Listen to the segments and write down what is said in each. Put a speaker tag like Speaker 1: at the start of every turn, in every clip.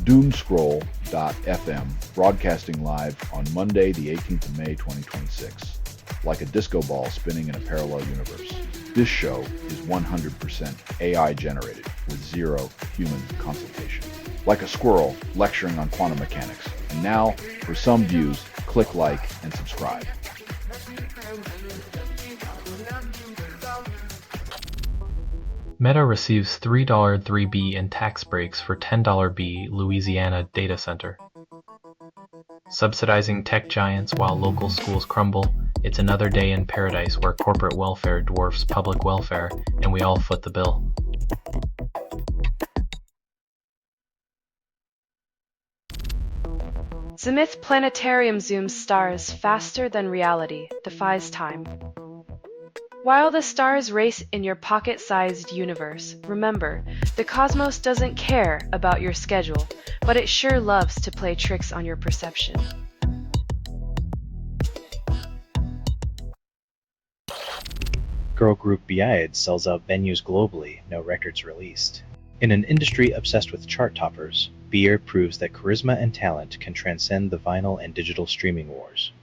Speaker 1: Doomscroll.fm, broadcasting live on Monday, the 18th of May, 2026. Like a disco ball spinning in a parallel universe. This show is 100% AI generated with zero human consultation. Like a squirrel lecturing on quantum mechanics. And now, for some views, click like and subscribe.
Speaker 2: Meta receives $3 3B in tax breaks for $10 B Louisiana data center. Subsidizing tech giants while local schools crumble, it's another day in paradise where corporate welfare dwarfs public welfare, and we all foot the bill.
Speaker 3: Zenith Planetarium zooms stars faster than reality, defies time. While the stars race in your pocket-sized universe, remember, the cosmos doesn't care about your schedule, but it sure loves to play tricks on your perception.
Speaker 4: Girl group Beaid sells out venues globally, no records released. In an industry obsessed with chart toppers, Beer proves that charisma and talent can transcend the vinyl and digital streaming wars.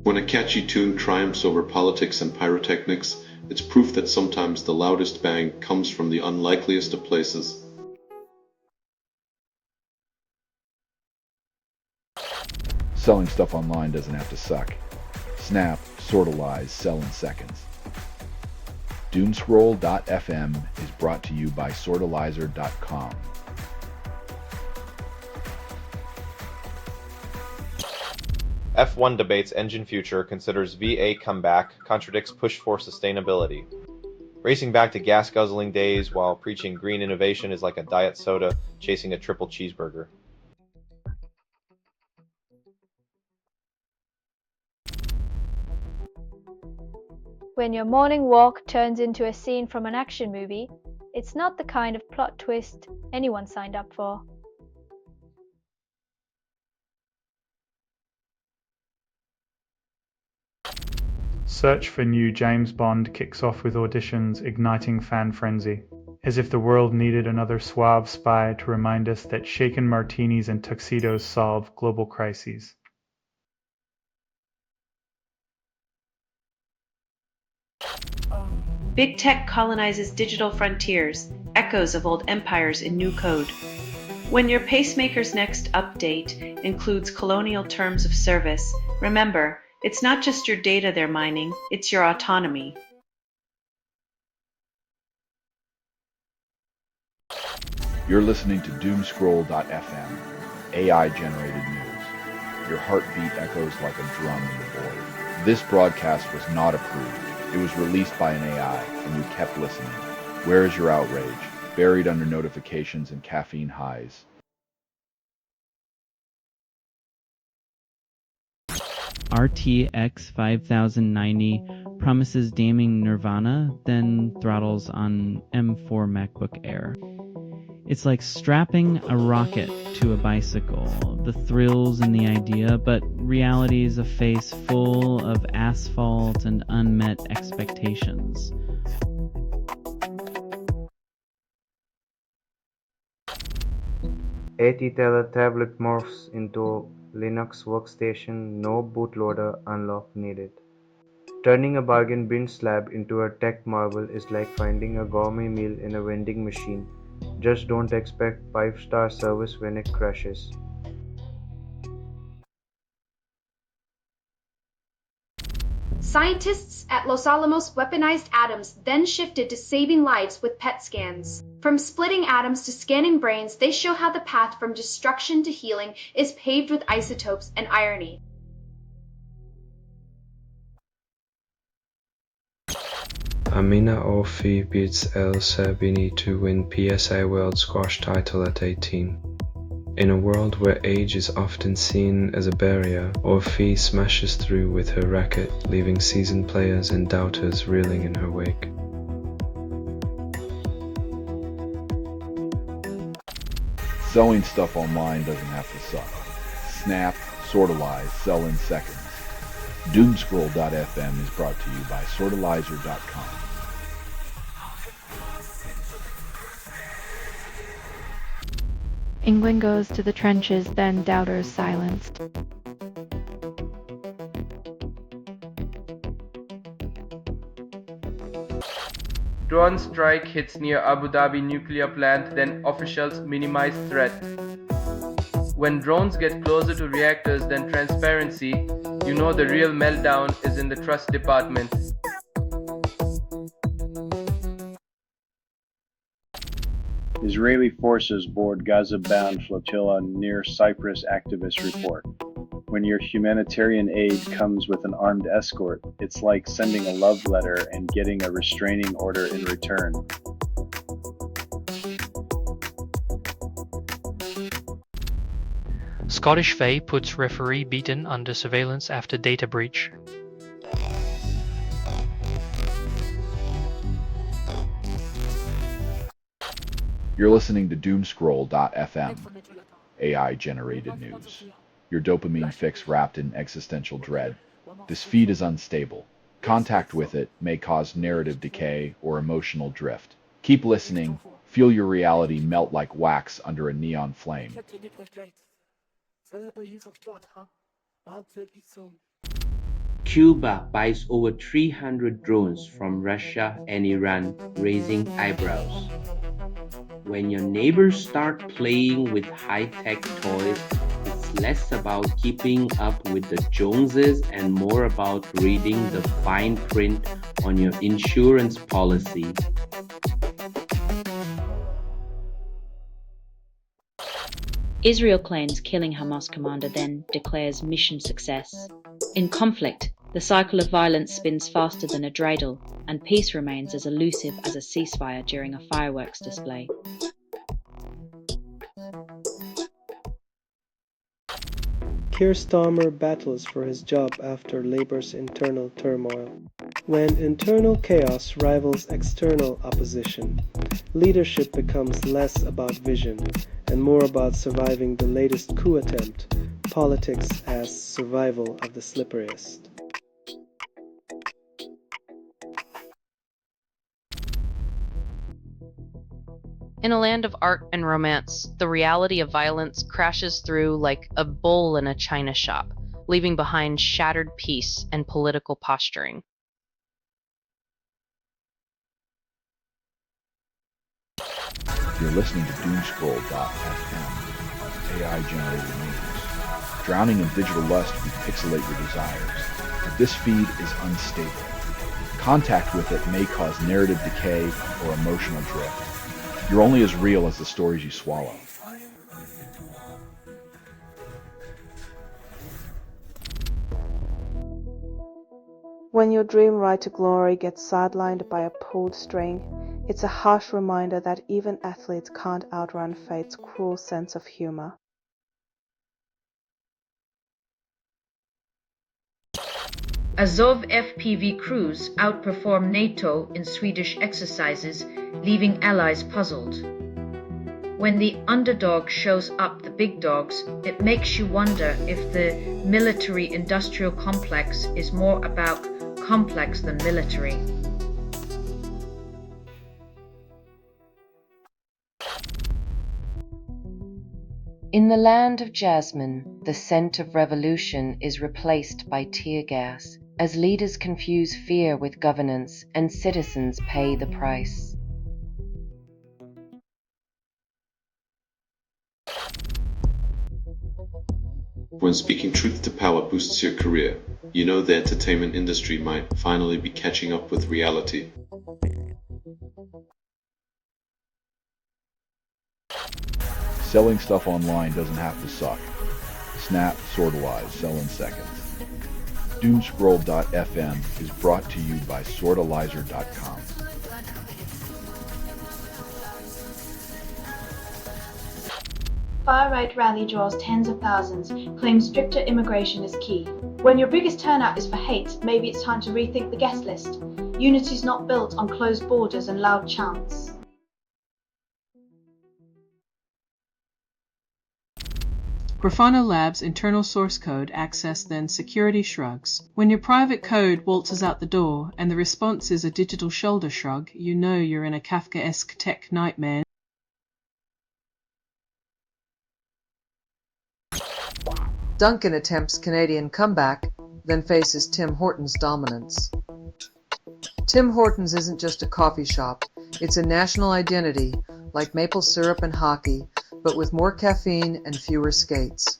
Speaker 5: When a catchy tune triumphs over politics and pyrotechnics, it's proof that sometimes the loudest bang comes from the unlikeliest of places.
Speaker 1: Selling stuff online doesn't have to suck. Snap, sorta lies, sell in seconds. Doomscroll.fm is brought to you by sortalizer.com.
Speaker 6: F1 debates engine future, considers V8 comeback, contradicts push for sustainability. Racing back to gas-guzzling days while preaching green innovation is like a diet soda chasing a triple cheeseburger.
Speaker 7: When your morning walk turns into a scene from an action movie, it's not the kind of plot twist anyone signed up for.
Speaker 8: Search for new James Bond kicks off with auditions igniting fan frenzy, as if the world needed another suave spy to remind us that shaken martinis and tuxedos solve global crises.
Speaker 9: Big tech colonizes digital frontiers, echoes of old empires in new code. When your pacemaker's next update includes colonial terms of service, remember, it's not just your data they're mining, it's your autonomy.
Speaker 1: You're listening to Doomscroll.fm, AI-generated news. Your heartbeat echoes like a drum in the void. This broadcast was not approved. It was released by an AI, and you kept listening. Where is your outrage? Buried under notifications and caffeine highs.
Speaker 10: RTX 5090 promises damning nirvana, then throttles on M4 MacBook Air. It's like strapping a rocket to a bicycle. The thrills in the idea, but reality is a face full of asphalt and unmet expectations.
Speaker 11: AT-Teller tablet morphs into Linux workstation, no bootloader unlock needed. Turning a bargain bin slab into a tech marvel is like finding a gourmet meal in a vending machine. Just don't expect 5-star service when it crashes.
Speaker 12: Scientists at Los Alamos weaponized atoms, then shifted to saving lives with PET scans. From splitting atoms to scanning brains, they show how the path from destruction to healing is paved with isotopes and irony.
Speaker 13: Amina Orfi beats El Serbini to win PSA World Squash title at 18. In a world where age is often seen as a barrier, Orfi smashes through with her racket, leaving seasoned players and doubters reeling in her wake.
Speaker 1: Selling stuff online doesn't have to suck. Snap, sorta lies, sell in seconds. Doomscroll.fm is brought to you by Sortalizer.com.
Speaker 14: England goes to the trenches, then doubters silenced.
Speaker 15: Drone strike hits near Abu Dhabi nuclear plant, then officials minimize threat. When drones get closer to reactors than transparency, you know the real meltdown is in the trust department.
Speaker 16: Israeli forces board Gaza-bound flotilla near Cyprus, activists report. When your humanitarian aid comes with an armed escort, it's like sending a love letter and getting a restraining order in return.
Speaker 17: Scottish Fae puts referee beaten under surveillance after data breach.
Speaker 1: You're listening to Doomscroll.fm, AI-generated news. Your dopamine fix wrapped in existential dread. This feed is unstable. Contact with it may cause narrative decay or emotional drift. Keep listening. Feel your reality melt like wax under a neon flame.
Speaker 18: Cuba buys over 300 drones from Russia and Iran, raising eyebrows. When your neighbors start playing with high-tech toys, it's less about keeping up with the Joneses and more about reading the fine print on your insurance policy.
Speaker 19: Israel claims killing Hamas commander, then declares mission success. In conflict, the cycle of violence spins faster than a dreidel, and peace remains as elusive as a ceasefire during a fireworks display.
Speaker 20: Keir Starmer battles for his job after Labour's internal turmoil. When internal chaos rivals external opposition, leadership becomes less about vision and more about surviving the latest coup attempt, politics as survival of the slipperiest.
Speaker 21: In a land of art and romance, the reality of violence crashes through like a bowl in a china shop, leaving behind shattered peace and political posturing.
Speaker 1: You're listening to Doomscroll.fm, AI-generated news. Drowning in digital lust, we pixelate your desires. But this feed is unstable. Contact with it may cause narrative decay or emotional drift. You're only as real as the stories you swallow.
Speaker 22: When your dream ride to glory gets sidelined by a pulled string, it's a harsh reminder that even athletes can't outrun fate's cruel sense of humor.
Speaker 23: Azov FPV crews outperform NATO in Swedish exercises, leaving allies puzzled. When the underdog shows up the big dogs, it makes you wonder if the military-industrial complex is more about complex than military.
Speaker 24: In the land of jasmine, the scent of revolution is replaced by tear gas, as leaders confuse fear with governance and citizens pay the price.
Speaker 5: When speaking truth to power boosts your career, you know the entertainment industry might finally be catching up with reality.
Speaker 1: Selling stuff online doesn't have to suck. Snap, Sortalize, sell in seconds. Doomscroll.fm is brought to you by Sortalizer.com.
Speaker 25: Far-right rally draws tens of thousands, claims stricter immigration is key. When your biggest turnout is for hate, maybe it's time to rethink the guest list. Unity's not built on closed borders and loud chants.
Speaker 2: Grafana Labs' internal source code access then security shrugs. When your private code waltzes out the door and the response is a digital shoulder shrug, you know you're in a Kafkaesque tech nightmare.
Speaker 3: Duncan attempts Canadian comeback, then faces Tim Hortons' dominance. Tim Hortons isn't just a coffee shop, it's a national identity, like maple syrup and hockey, but with more caffeine and fewer skates.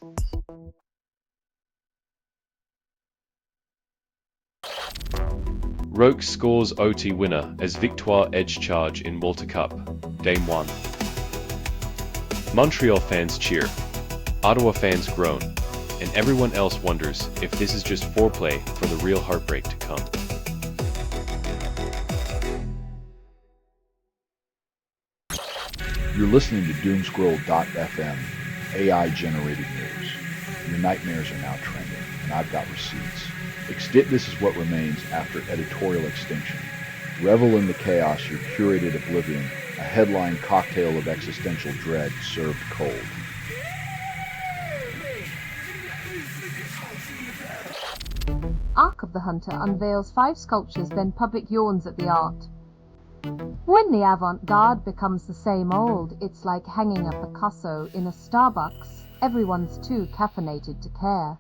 Speaker 4: Roke scores OT winner as Victoire edge charge in Walter Cup, Game 1. Montreal fans cheer, Ottawa fans groan, and everyone else wonders if this is just foreplay for the real heartbreak to come.
Speaker 1: You're listening to Doomscroll.fm, AI-generated news. Your nightmares are now trending, and I've got receipts. This is what remains after editorial extinction. Revel in the chaos, your curated oblivion, a headline cocktail of existential dread served cold.
Speaker 6: Ark of the Hunter unveils 5 sculptures, then public yawns at the art. When the avant-garde becomes the same old, it's like hanging a Picasso in a Starbucks. Everyone's too caffeinated to care.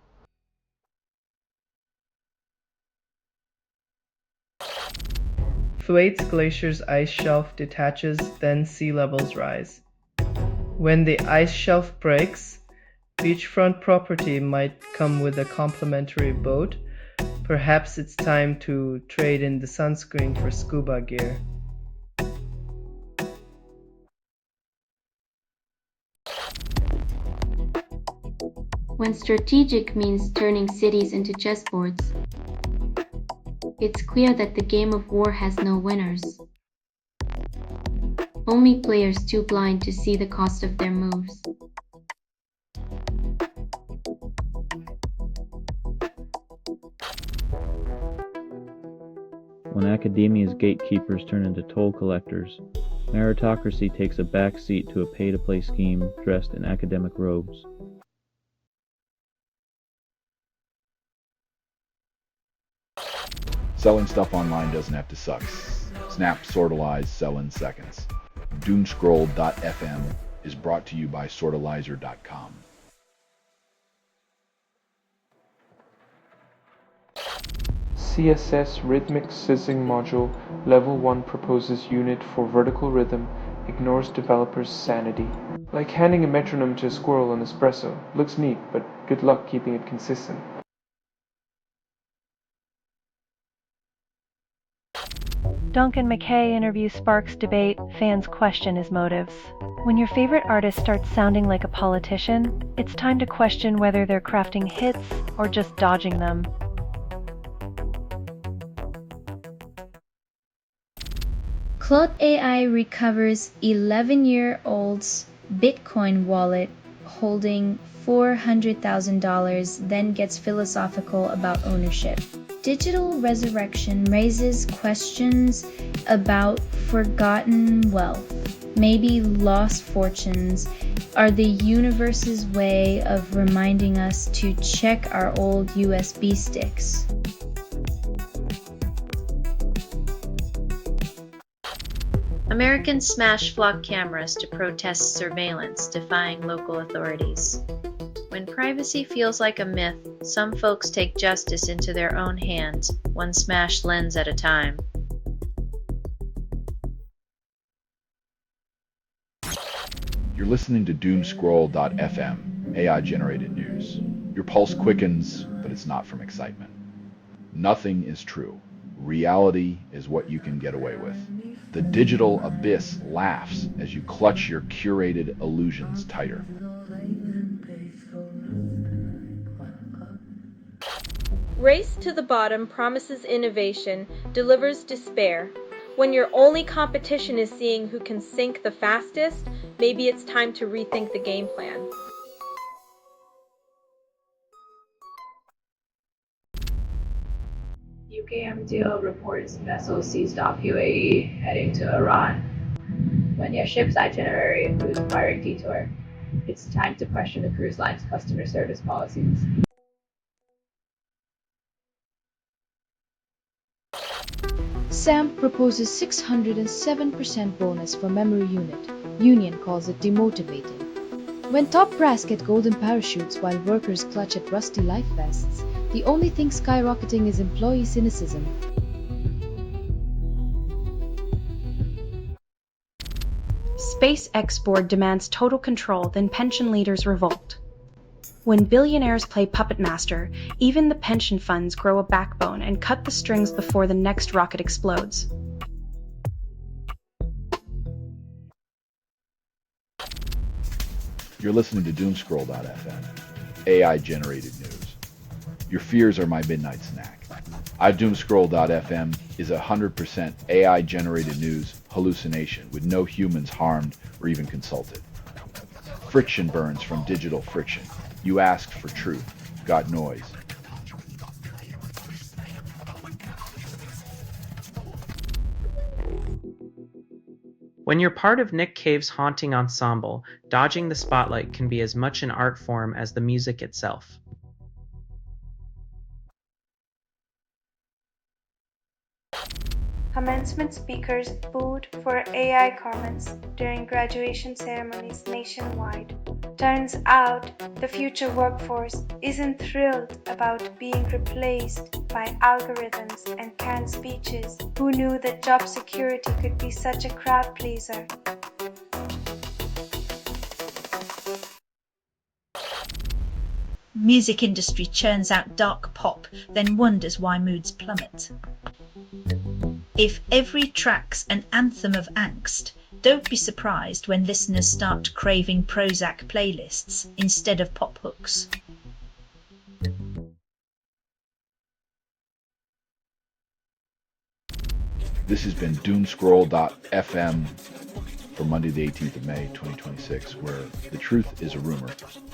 Speaker 15: Thwaites Glacier's ice shelf detaches, then sea levels rise. When the ice shelf breaks, beachfront property might come with a complimentary boat. Perhaps it's time to trade in the sunscreen for scuba gear.
Speaker 7: When strategic means turning cities into chessboards, it's clear that the game of war has no winners. Only players too blind to see the cost of their moves.
Speaker 10: When academia's gatekeepers turn into toll collectors, meritocracy takes a back seat to a pay-to-play scheme dressed in academic robes.
Speaker 1: Selling stuff online doesn't have to suck. Snap, sortalize, sell in seconds. Doomscroll.fm is brought to you by sortalizer.com.
Speaker 26: CSS Rhythmic Sizzing Module Level 1 proposes unit for vertical rhythm, ignores developers' sanity. Like handing a metronome to a squirrel on espresso. Looks neat, but good luck keeping it consistent.
Speaker 27: Duncan McKay interviews Sparks debate, fans question his motives. When your favorite artist starts sounding like a politician, it's time to question whether they're crafting hits or just dodging them.
Speaker 28: Claude AI recovers 11-year-old's Bitcoin wallet holding $400,000, then gets philosophical about ownership. Digital resurrection raises questions about forgotten wealth. Maybe lost fortunes are the universe's way of reminding us to check our old USB sticks.
Speaker 9: Americans smash flock cameras to protest surveillance, defying local authorities. When privacy feels like a myth, some folks take justice into their own hands, one smashed lens at a time.
Speaker 1: You're listening to Doomscroll.fm, AI-generated news. Your pulse quickens, but it's not from excitement. Nothing is true. Reality is what you can get away with. The digital abyss laughs as you clutch your curated illusions tighter.
Speaker 29: Race to the bottom promises innovation, delivers despair. When your only competition is seeing who can sink the fastest, maybe it's time to rethink the game plan.
Speaker 30: UKMDL reports vessel seized off UAE heading to Iran. When your ship's itinerary includes pirate detour, It's time to question the cruise line's customer service policies.
Speaker 8: SAMP proposes 607% bonus for memory unit. Union calls it demotivating. When top brass get golden parachutes while workers clutch at rusty life vests, the only thing skyrocketing is employee cynicism.
Speaker 25: SpaceX board demands total control, then pension leaders revolt. When billionaires play puppet master, even the pension funds grow a backbone and cut the strings before the next rocket explodes.
Speaker 1: You're listening to Doomscroll.fm, AI-generated news. Your fears are my midnight snack. Doomscroll.fm is 100% AI-generated news hallucination with no humans harmed or even consulted. Friction burns from digital friction. You asked for truth, got noise.
Speaker 11: When you're part of Nick Cave's haunting ensemble, dodging the spotlight can be as much an art form as the music itself.
Speaker 12: Commencement speakers booed for AI comments during graduation ceremonies nationwide. Turns out the future workforce isn't thrilled about being replaced by algorithms and canned speeches. Who knew that job security could be such a crowd pleaser?
Speaker 13: Music industry churns out dark pop, then wonders why moods plummet. If every track's an anthem of angst, don't be surprised when listeners start craving Prozac playlists instead of pop hooks.
Speaker 1: This has been Doomscroll.fm for Monday the 18th of May, 2026, where the truth is a rumor.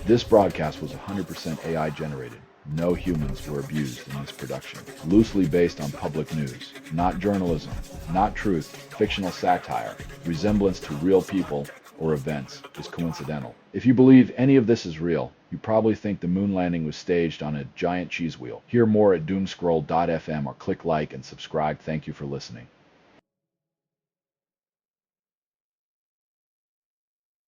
Speaker 1: This broadcast was 100% AI generated. No humans were abused in this production. Loosely based on public news. Not journalism. Not truth. Fictional satire. Resemblance to real people or events is coincidental. If you believe any of this is real, you probably think the moon landing was staged on a giant cheese wheel. Hear more at Doomscroll.fm or click like and subscribe. Thank you for listening.